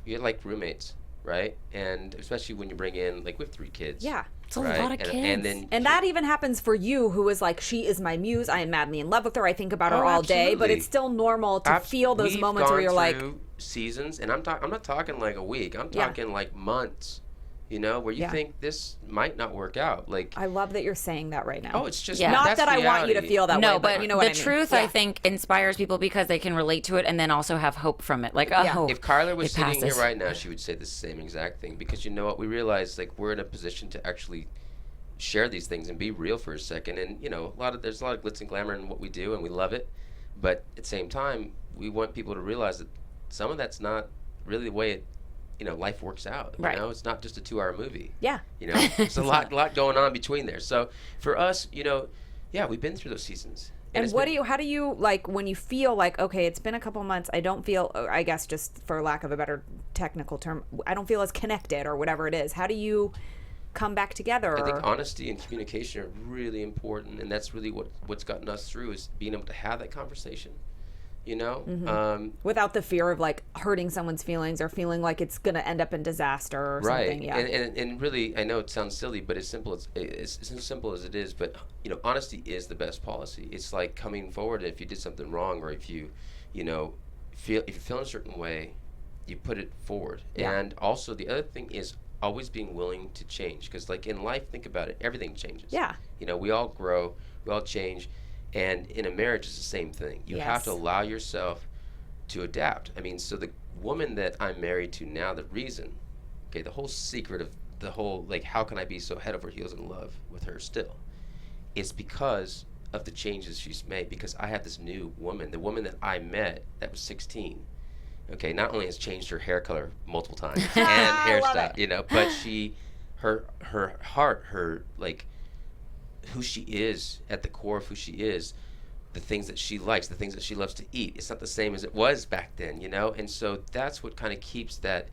You're like roommates, right? And especially when you bring in, like, we have 3 kids. Yeah. It's a right? lot of kids. And that even happens for you, who is like, she is my muse. I am madly in love with her. I think about her all day. But absolutely. it's still normal to feel those We've moments where gone you're like, through seasons, and I'm not talking like a week. I'm Yeah. talking like months. You know, where you Yeah. think this might not work out. Like, I love that you're saying that right now. oh, it's just Yeah. Not that's that I want you to reality. feel that No, way, but you know what the I mean. truth, Yeah. I think, inspires people because they can relate to it and then also have hope from it. Like, Yeah. oh, If Kyler was it sitting here passes. right now, she would say the same exact thing, because you know what? We realize, like, we're in a position to actually share these things and be real for a second. And you know, there's a lot of glitz and glamour in what we do, and we love it. But at the same time, we want people to realize that some of that's not really the way it, life works out. Right. You know, it's not just a 2-hour movie. Yeah. You know, there's a lot going on between there. So for us, yeah, we've been through those seasons, And how do you, like, when you feel like, okay, it's been a couple months, I don't feel, I guess just for lack of a better technical term, I don't feel as connected or whatever it is. How do you come back together? I think honesty and communication are really important, and that's really what's gotten us through, is being able to have that conversation, you know? Without the fear of, like, hurting someone's feelings or feeling like it's going to end up in disaster or something. Yeah. And really, I know it sounds silly, but it's as simple as it is. But, you know, honesty is the best policy. It's like coming forward if you did something wrong, or if you feel in a certain way, you put it forward. Yeah. And also the other thing is always being willing to change, because, like, in life, think about it, everything changes. Yeah. You know, we all grow, we all change, and in a marriage it's the same thing. You have to allow yourself to adapt. I mean, so the woman that I'm married to now, the reason, the whole secret of the whole, like, how can I be so head over heels in love with her still, is because of the changes she's made. Because I have this new woman, the woman that I met that was 16. Okay, not only has changed her hair color multiple times and hairstyle, you know, but her heart, her, like, who she is, at the core of who she is, the things that she likes, the things that she loves to eat, it's not the same as it was back then, you know? And so that's what kind of keeps that,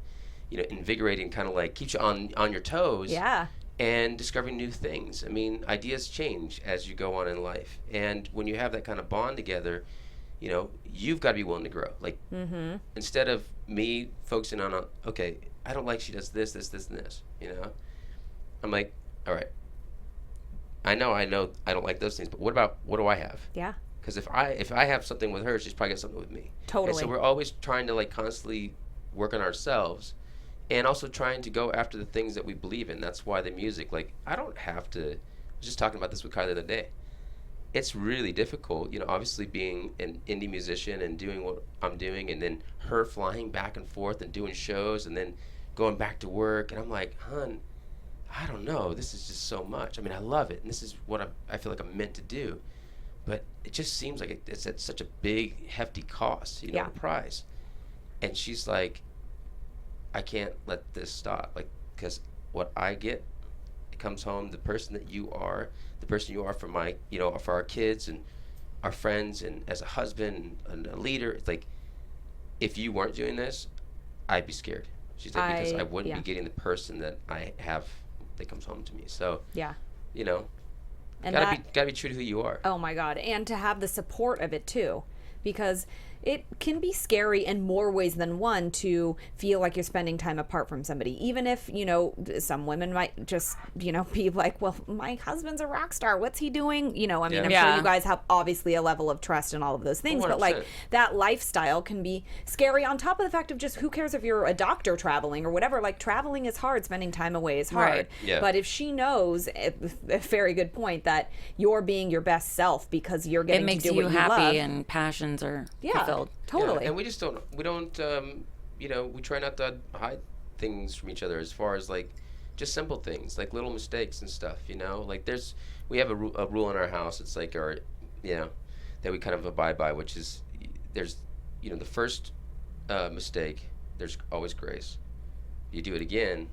you know, invigorating, kind of like keeps you on your toes. Yeah. And discovering new things. I mean, ideas change as you go on in life. And when you have that kind of bond together, you know, you've got to be willing to grow. Like, instead of me focusing on, okay, I don't like she does this, and this, you know? I'm like, all right, I know I don't like those things, but what do I have? Yeah. Because if I have something with her, she's probably got something with me. Totally. And so we're always trying to, like, constantly work on ourselves, and also trying to go after the things that we believe in. That's why the music, like, I don't have to. I was just talking about this with Kylie the other day. It's really difficult, you know, obviously being an indie musician and doing what I'm doing, and then her flying back and forth and doing shows and then going back to work. And I'm like, hun, I don't know. This is just so much. I mean, I love it, and this is what I feel like I'm meant to do. But it just seems like it's at such a big, hefty cost, you know, price. And she's like, I can't let this stop, like, because what I get, it comes home, the person you are for my, you know, for our kids and our friends, and as a husband and a leader. It's like, if you weren't doing this, I'd be scared. She's like, because I wouldn't be getting the person that I have that comes home to me. So, you know, and gotta be true to who you are. Oh my God. And to have the support of it too, because it can be scary in more ways than one to feel like you're spending time apart from somebody. Even if, you know, some women might just, you know, be like, well, my husband's a rock star. What's he doing? You know, I mean, I'm sure you guys have obviously a level of trust and all of those things, 100%. But like that lifestyle can be scary on top of the fact of just, who cares if you're a doctor traveling or whatever? Like, traveling is hard. Spending time away is hard. Right. Yeah. But if she knows, a very good point, that you're being your best self because you're getting to do what you love. It makes you happy and passions are fulfilled. Totally. Yeah, and we don't, you know, we try not to hide things from each other, as far as, like, just simple things, like little mistakes and stuff, you know? Like, we have a rule in our house. It's like our, you know, that we kind of abide by, which is, there's, you know, the first mistake, there's always grace. You do it again,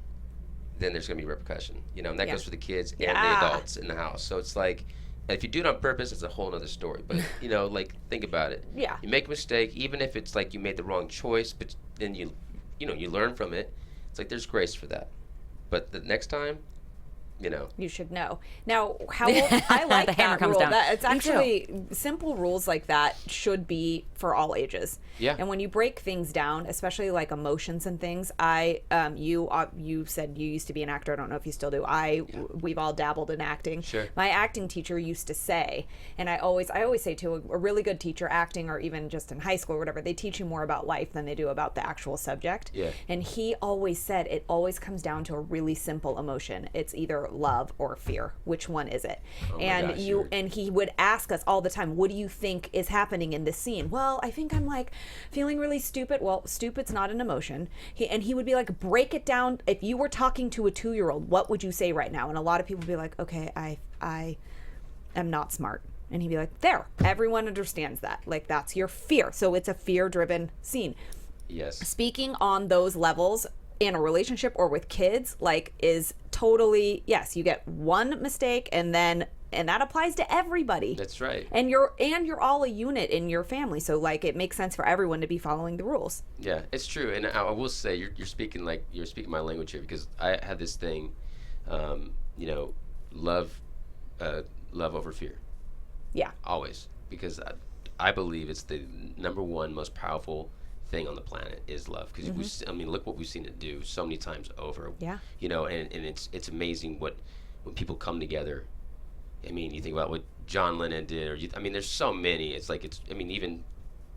then there's going to be repercussion, you know? And that goes for the kids and the adults in the house. So it's like, if you do it on purpose, it's a whole other story. But, you know, like, think about it. Yeah. You make a mistake, even if it's like you made the wrong choice, but then you learn from it. It's like, there's grace for that. But the next time, you know. You should know. Now, I like the hammer that comes rule. down. It's actually simple rules like that should be for all ages. Yeah. And when you break things down, especially like emotions and things, you said you used to be an actor. I don't know if you still do. We've all dabbled in acting. Sure. My acting teacher used to say, and I always say to a really good teacher, acting or even just in high school or whatever, they teach you more about life than they do about the actual subject. Yeah. And he always said it always comes down to a really simple emotion. It's either love or fear. Which one is it? And he would ask us all the time, what do you think is happening in this scene? Well, I think I'm like feeling really stupid. Well, stupid's not an emotion. He would be like, break it down. If you were talking to a 2-year-old, what would you say right now? And a lot of people would be like, okay, I am not smart. And he'd be like, there, everyone understands that. Like, that's your fear. So it's a fear-driven scene. Yes. Speaking on those levels in a relationship or with kids, like, is totally, yes, you get one mistake and then and that applies to everybody. That's right. And you're all a unit in your family, so like it makes sense for everyone to be following the rules. Yeah, it's true. And I will say you're speaking my language here, because I had this thing, love over fear. Yeah. Always, because I believe it's the number one most powerful thing on the planet is love. Because look what we've seen it do so many times over. Yeah. And it's amazing when people come together. I mean, you think about what John Lennon did, or there's so many. It's like even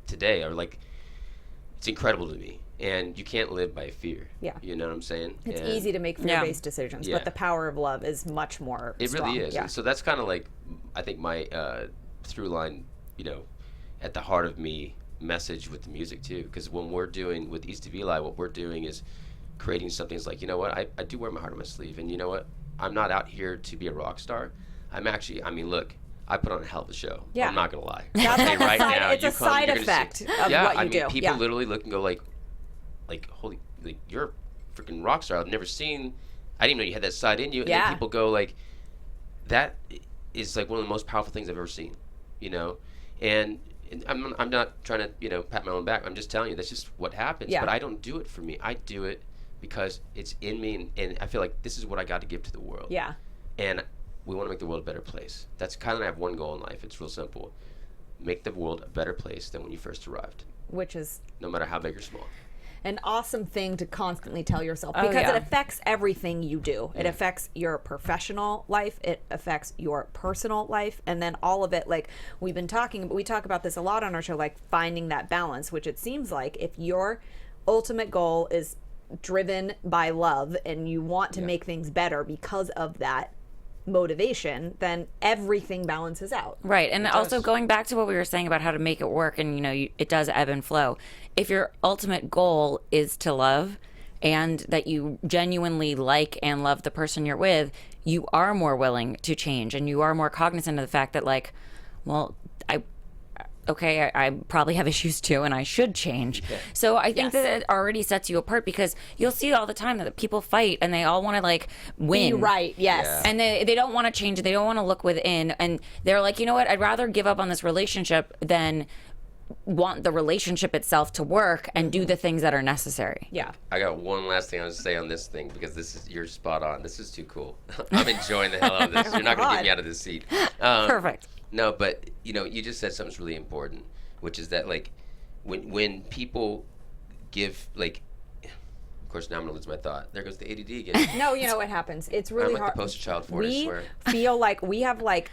today, or like, it's incredible to me. And you can't live by fear. Yeah. You know what I'm saying? It's easy to make fear-based decisions, but the power of love is much more strong. Really is. Yeah. And so that's kind of like, I think my through line, at the heart of me message with the music too. Because when we're doing with East of Eli, what we're doing is creating something that's like, you know what, I do wear my heart on my sleeve. And you know what, I'm not out here to be a rock star. I'm actually, look, I put on a hell of a show. Yeah. I'm not going to lie. That's Okay, right now, it's a side you're gonna effect see, of what you do. People literally look and go like, holy, like, you're a freaking rock star. I've never seen, I didn't even know you had that side in you. And then people go like, that is like one of the most powerful things I've ever seen, And I'm not trying to, pat my own back. I'm just telling you, that's just what happens. Yeah. But I don't do it for me. I do it because it's in me, and I feel like this is what I got to give to the world. Yeah. And we want to make the world a better place. That's kind of, I have one goal in life. It's real simple. Make the world a better place than when you first arrived. Which is no matter how big or small. An awesome thing to constantly tell yourself, because it affects everything you do. It affects your professional life, it affects your personal life, and then all of it, like we talk about this a lot on our show, like finding that balance, which it seems like if your ultimate goal is driven by love and you want to make things better because of that motivation, then everything balances out. Right. And also going back to what we were saying about how to make it work, and it does ebb and flow. If your ultimate goal is to love, and that you genuinely like and love the person you're with, you are more willing to change, and you are more cognizant of the fact that, like, well, I probably have issues too, and I should change. Yeah. So I think that it already sets you apart, because you'll see all the time that people fight and they all want to like win. Be right, yes. Yeah. And they don't want to change. They don't want to look within. And they're like, you know what? I'd rather give up on this relationship than want the relationship itself to work and do the things that are necessary. Yeah. I got one last thing I want to say on this thing, because you're spot on. This is too cool. I'm enjoying the hell out of this. You're not going to get me out of this seat. Perfect. No, but you just said something's really important, which is that, like, when people give, like, of course now I'm gonna lose my thought. There goes the ADD again. No, you know what happens. It's really I'm like hard. the poster child for it, I swear. We feel like we have like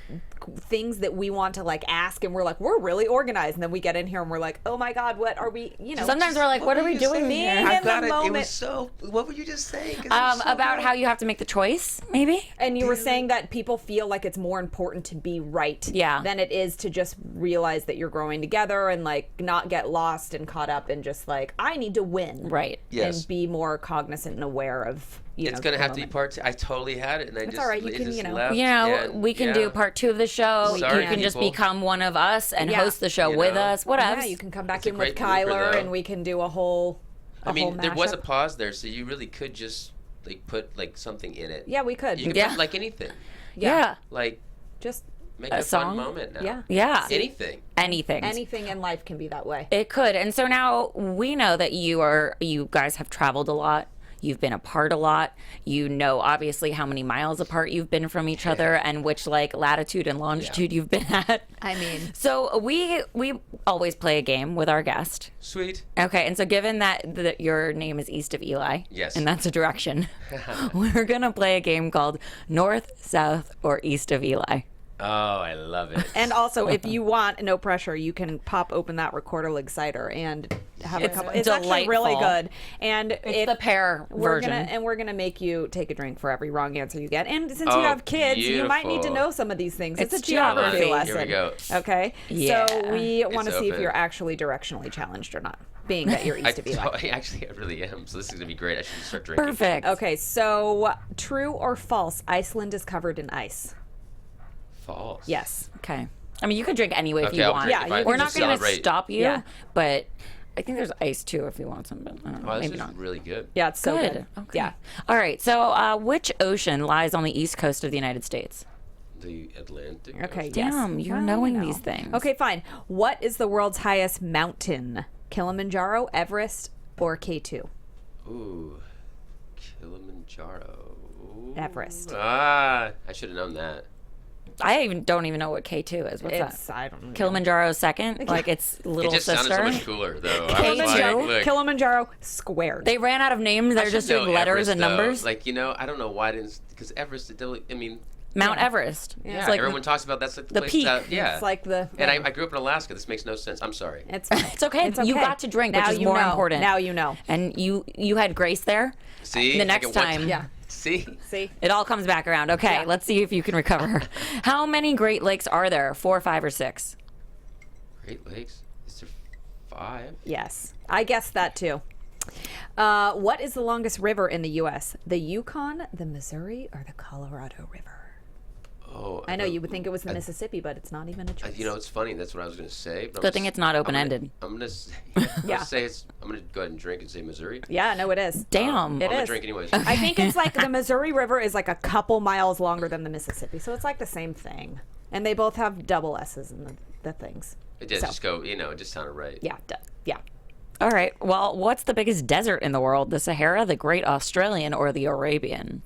things that we want to like ask, and we're like, we're really organized, and then we get in here and we're like, oh my god, what are we? Sometimes we're like, what are we doing here? I got it. It was so. What were you just saying? About how you have to make the choice, maybe. And you were saying that people feel like it's more important to be right than it is to just realize that you're growing together and like not get lost and caught up in just like, I need to win. Right. Yes. And be more cognizant and aware of, it's going to have to be part two. I totally had it, and That's all right. You can, left. We can do part 2 of the show. Sorry, you can just people. become one of us and host the show with us. Whatever. Yeah, you can come back It's a in with great maneuver, Kyler, though. and we can do a whole there was a mashup. pause there, so you really could just like put like something in it. Yeah, we could. You could put like anything. Yeah. Like Just make a a song? fun moment now. Yeah. Yeah. Anything. anything in life can be that way. It could. And so now we know that you guys have traveled a lot. You've been apart a lot. You know, obviously, how many miles apart you've been from each other, and which like latitude and longitude you've been at. I mean, so we always play a game with our guest. Sweet. Okay, and so given that your name is East of Eli, yes, and that's a direction, we're gonna play a game called North, South, or East of Eli. Oh, I love it. and also, if you want, no pressure, you can pop open that Recorder cider and have a couple. It's actually really good. And it's the pear version. We're gonna make you take a drink for every wrong answer you get. And since you have kids, you might need to know some of these things. It's a geography lesson. Here we go. Okay. Yeah. So we want to see if open. you're actually directionally challenged or not. Being that you're East of Eli. Actually, I really am. So this is gonna be great. I should start drinking. Perfect. Okay. So true or false? Iceland is covered in ice. False. Yes. Okay. I mean, you could drink anyway if you I'll want. drink if I We're can not just going to celebrate. stop you, Yeah. but I think there's ice too if you want some. But I don't know, Oh, this maybe is not. really good. Yeah, it's so good. Okay. Yeah. All right. So, which ocean lies on the east coast of the United States? The Atlantic. Okay, Ocean. Damn, yes. you're Well, knowing you know. these things. Okay, fine. What is the world's highest mountain? Kilimanjaro, Everest, or K2? Ooh, Kilimanjaro. Everest. I should have known that. I don't even know what K2 is. What's It's that? I don't know. Kilimanjaro second? Like it's little It just sister? sounded so much cooler, though. I was Kilimanjaro. like, look, Kilimanjaro squared. They ran out of names. I They're just should doing know letters Everest, and though. numbers. Like, I don't know why I didn't, because Everest, I mean, Mount Everest. yeah, It's like everyone talks about that's like the place peak. yeah. It's like the. And I grew up in Alaska. This makes no sense. I'm sorry. It's fine. it's okay. You got to drink, which Now is you more know. important. Now you know. And you had grace there. See? The I next get one time. Yeah. See? See. It all comes back around. Okay, Yeah. let's see if you can recover. How many Great Lakes are there? 4, 5, or 6? Great Lakes. Is there 5? Yes, I guessed that too. What is the longest river in the U.S.? The Yukon, the Missouri, or the Colorado River? Oh, I know you would think it was the Mississippi, but it's not even a choice. It's funny. That's what I was going to say. But Good thing it's not open-ended. I'm going to say, Yeah. I'm going to go ahead and drink and say Missouri. Yeah, no, it is. Damn. It I'm going is. to drink anyways. I think it's like the Missouri River is like a couple miles longer than the Mississippi, so it's like the same thing. And they both have double S's in the things. It did So, just go, it just sounded right. Yeah, yeah. All right. Well, what's the biggest desert in the world? The Sahara, the Great Australian, or the Arabian?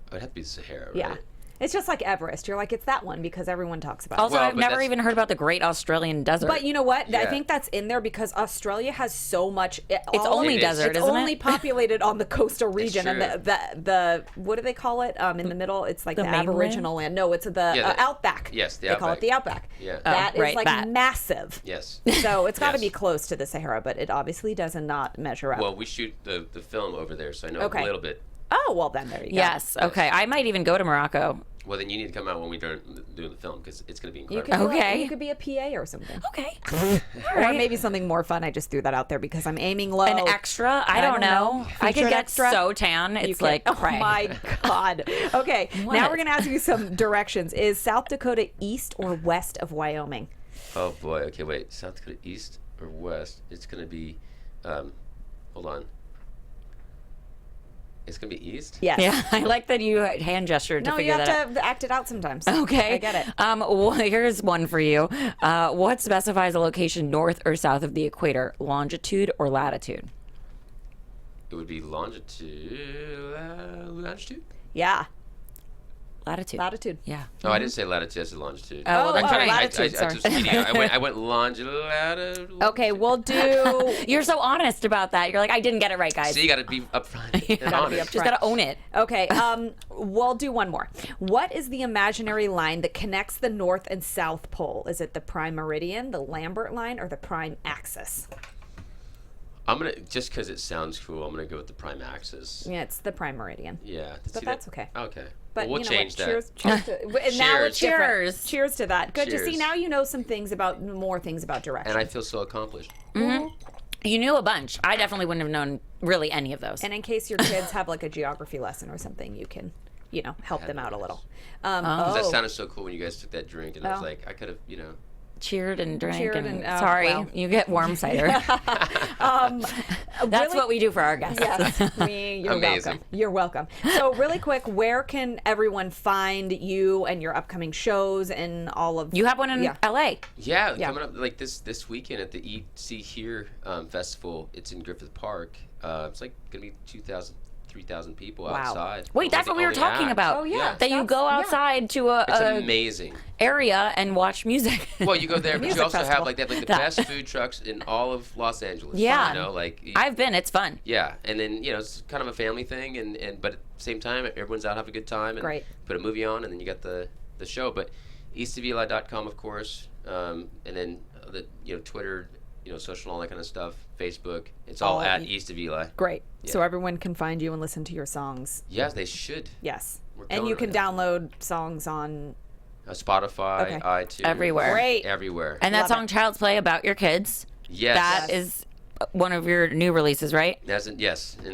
It would have to be the Sahara, right? Yeah. It's just like Everest. You're like, it's that one because everyone talks about Also, it. Well, I've but never that's- even heard about the Great Australian Desert. But you know what? I Yeah. think that's in there because Australia has so much. It's only It is. desert, It's isn't only it? populated on the coastal region, and true. the what do they call it? In the middle, it's like The the, mainland? Aboriginal land. No, it's the the- outback. yes, the they call it outback. the outback. Yeah. That is right, like that. massive. Yes. So it's got to Yes. be close to the Sahara, but it obviously does not measure up. Well, we shoot the film over there, so I know Okay. a little bit. Oh well, then there you go. yes. Okay. I might even go to Morocco. Well, then you need to come out when we do doing the film because it's going to be You incredible. could, Okay. you could be a PA or something. Okay. Or maybe something more fun. I just threw that out there because I'm aiming low. An extra? I don't know. I could Featured get extra? so tan. You It's can- like oh cray. my god. Okay, now What? we're gonna ask you some directions. Is South Dakota east or west of Wyoming? Oh boy. Okay, wait. South Dakota east or west? It's going to be. Hold on. It's going to be east. Yes. Yeah, I like that you hand gestured to No, you figure that out. have to act it out sometimes. Okay. I get it. Well, here's one for you. What specifies a location north or south of the equator? Longitude or latitude? It would be longitude. Longitude? Yeah, Latitude. latitude. Yeah. Oh, I didn't say latitude. I said longitude. Oh, well, Oh, that's right. latitude, I just reading it. I went longitude. Okay, we'll do. You're so honest about that. You're like, I didn't get it right, guys. So you got to be upfront and honest. Just gotta own it. Okay, we'll do one more. What is the imaginary line that connects the North and South Pole? Is it the prime meridian, the Lambert line, or the prime axis? I'm gonna just because it sounds cool. I'm gonna go with the prime axis. Yeah, it's the prime meridian. Yeah, But that's okay. Okay, But well, we'll you know change what? that. Cheers to, and now it's different. Cheers. Cheers to that. Good to see. Cheers. Now you know some things about more things about direction. And I feel so accomplished. You knew a bunch. I definitely wouldn't have known really any of those. And in case your kids have like a geography lesson or something, you can, help them out a little. 'Cause that sounded so cool when you guys took that drink, and I was Oh. like, I could have, Cheered and drank. Cheered and, and- oh, sorry, well. you get warm cider. That's Really- what we do for our guests. Yes, you're Amazing. welcome. You're welcome. So, really quick, where can everyone find you and your upcoming shows and all of? You have one in Yeah. LA. Yeah, Yeah. coming up like this weekend at the Eat See Here festival. It's in Griffith Park. It's like gonna be 2,000, 3,000 people Wow. outside. Wait, that's what we were Only talking act. about. Oh, yeah. That you That's- go yeah. outside to a It's amazing. area and watch music. Well, you go there, but Music you also festival. have like they have like the That- best food trucks in all of Los Angeles. Yeah. you know, like I've been. It's fun. yeah, and then it's kind of a family thing, and but at the same time, everyone's out having a good time and Great. put a movie on, and then you got the show. But eastofeli.com, of course, and then the Twitter, social, all that kind of stuff, Facebook. It's all at East of Eli. Great. So Yeah. everyone can find you and listen to your songs. Yes, they should. Yes. We're And going you can right now. download songs on. Spotify, Okay. iTunes, Everywhere. Great. everywhere. And that Love song it. "Child's Play" about your kids. yes, That Yes. is one of your new releases, right? Yes, and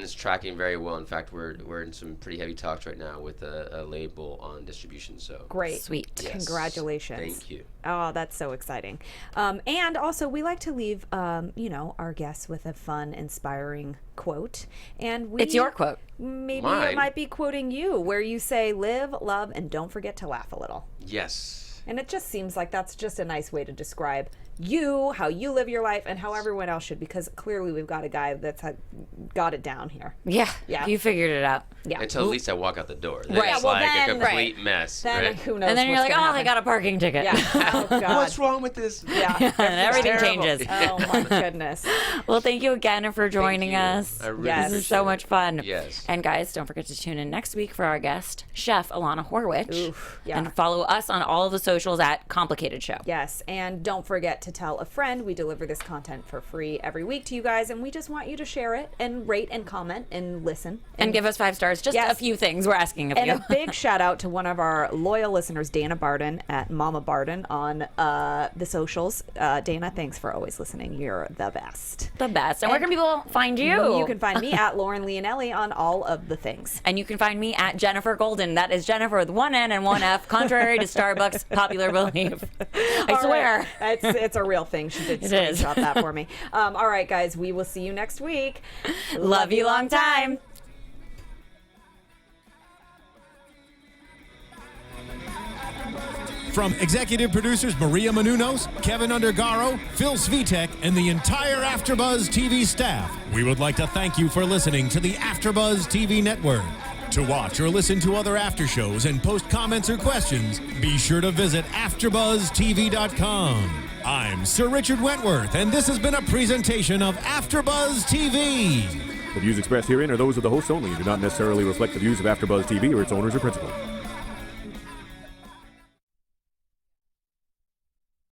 it's tracking very well. In fact, we're in some pretty heavy talks right now with a label on distribution. So Great. Sweet. Yes. Congratulations. Thank you. Oh, that's so exciting. And also, we like to leave, our guests with a fun, inspiring quote. And It's your quote. Maybe Mine? it might be quoting you, where you say, live, love, and don't forget to laugh a little. Yes. And it just seems like that's just a nice way to describe you, how you live your life, and how everyone else should, because clearly we've got a guy that's got it down here. Yeah. Yeah. You figured it out. Yeah. Until at least I walk out the door. Then Right. it's Well, like then- a complete mess. Then right? who knows And then you're what's like, gonna oh, they happen. got a parking ticket. Yeah. Oh, God. What's wrong with this? Yeah. And everything terrible. changes. Oh, my goodness. Well, thank you again for joining you. us. I really Yes. This is so appreciate much it. fun. Yes. And guys, don't forget to tune in next week for our guest, Chef Alana Horwich. Oof, yeah. And follow us on all of the socials at Complicated Show. Yes, and don't forget to tell a friend. We deliver this content for free every week to you guys, and we just want you to share it and rate and comment and listen. And give us 5 stars. Just Yes. a few things we're asking of And you. a big shout out to one of our loyal listeners, Dana Barden at Mama Barden on the socials. Dana, thanks for always listening. You're the best. The best. And where can people find you? You can find me at Lauren Leonelli on all of the things. And you can find me at Jennifer Golden. That is Jennifer with one N and one F, contrary to Starbucks' popular belief. I swear. Right. It's a real thing. She did It is. screenshot that for me. All right, guys, we will see you next week. Love you long time. From executive producers Maria Menounos, Kevin Undergaro, Phil Svitek, and the entire AfterBuzz TV staff, we would like to thank you for listening to the AfterBuzz TV network. To watch or listen to other after shows and post comments or questions, be sure to visit AfterBuzzTV.com. I'm Sir Richard Wentworth, and this has been a presentation of AfterBuzz TV. The views expressed herein are those of the hosts only and do not necessarily reflect the views of AfterBuzz TV or its owners or principals.